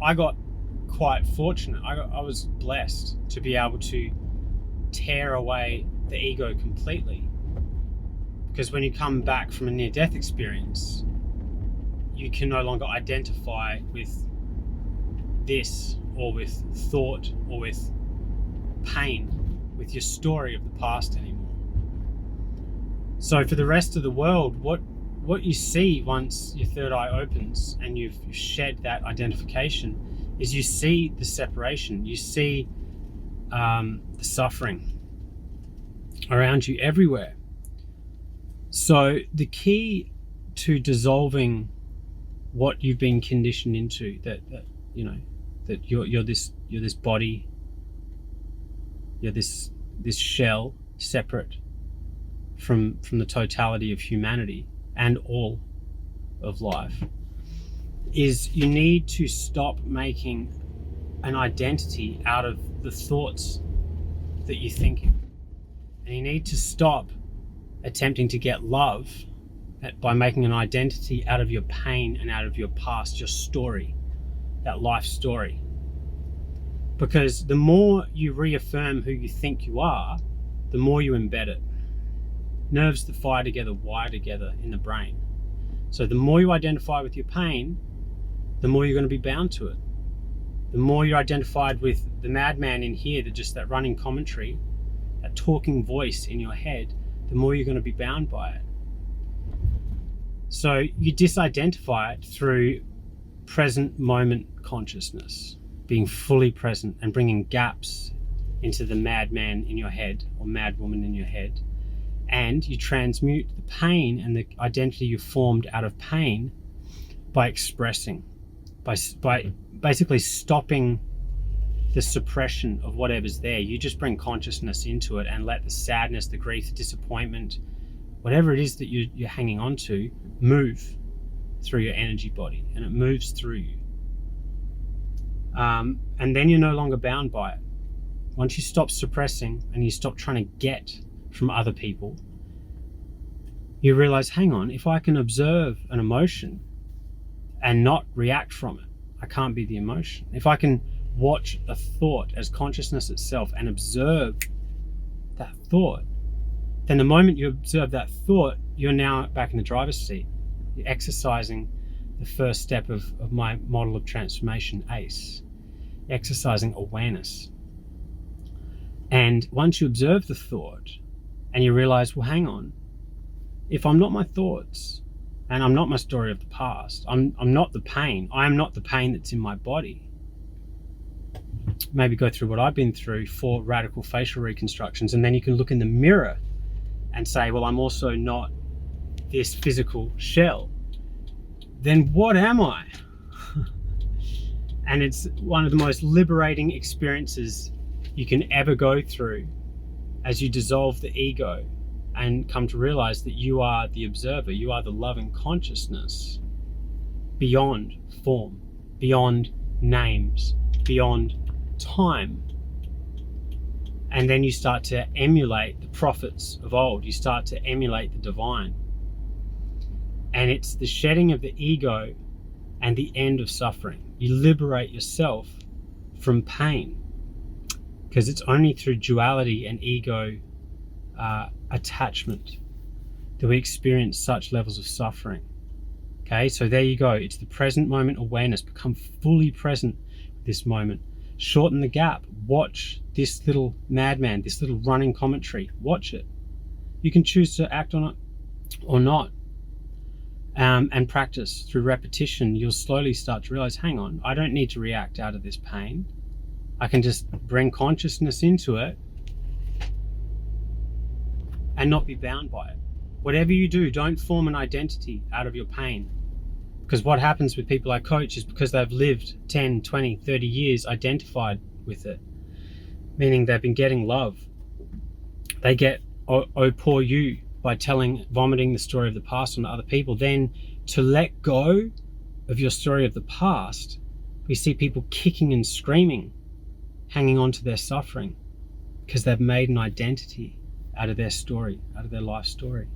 I got quite fortunate. I was blessed to be able to tear away the ego completely, because when you come back from a near-death experience, you can no longer identify with this, or with thought, or with pain, with your story of the past anymore. So for the rest of the world, what you see once your third eye opens and you've shed that identification is you see the separation, you see the suffering around you everywhere. So the key to dissolving what you've been conditioned into, that you're this body, you're this shell separate from the totality of humanity and all of life, is you need to stop making an identity out of the thoughts that you're thinking. And you need to stop attempting to get love by making an identity out of your pain and out of your past, your story, that life story. Because the more you reaffirm who you think you are, the more you embed it. Nerves that fire together wire together in the brain. So the more you identify with your pain, the more you're going to be bound to it. The more you're identified with the madman in here, that running commentary, that talking voice in your head, the more you're going to be bound by it. So you disidentify it through present moment consciousness, being fully present and bringing gaps into the madman in your head or madwoman in your head. And you transmute the pain and the identity you formed out of pain by expressing, by basically stopping the suppression of whatever's there. You just bring consciousness into it and let the sadness, the grief, the disappointment, whatever it is that you're hanging on to, move through your energy body, and it moves through you. And then you're no longer bound by it. Once you stop suppressing and you stop trying to get from other people, you realize, hang on, if I can observe an emotion and not react from it, I can't be the emotion. If I can watch a thought as consciousness itself and observe that thought, then the moment you observe that thought, you're now back in the driver's seat. You're exercising the first step of my model of transformation, ACE, exercising awareness. And once you observe the thought and you realize, well, hang on, if I'm not my thoughts and I'm not my story of the past, I'm not the pain. I am not the pain that's in my body. Maybe go through what I've been through, 4 radical facial reconstructions, and then you can look in the mirror and say, well, I'm also not this physical shell. Then what am I? And it's one of the most liberating experiences you can ever go through as you dissolve the ego and come to realize that you are the observer, you are the loving consciousness beyond form, beyond names, beyond time. And then you start to emulate the prophets of old. You start to emulate the divine. And it's the shedding of the ego and the end of suffering. You liberate yourself from pain, because it's only through duality and ego attachment that we experience such levels of suffering. Okay, so there you go. It's the present moment awareness. Become fully present with this moment. Shorten the gap. Watch this little madman, this little running commentary. Watch it. You can choose to act on it or not. And practice through repetition. You'll slowly start to realize, hang on, I don't need to react out of this pain. I can just bring consciousness into it and not be bound by it. Whatever you do, don't form an identity out of your pain. Because what happens with people I coach is because they've lived 10, 20, 30 years identified with it, meaning they've been getting love. They get, oh poor you, by vomiting the story of the past on other people. Then to let go of your story of the past, we see people kicking and screaming, hanging on to their suffering, because they've made an identity out of their story, out of their life story.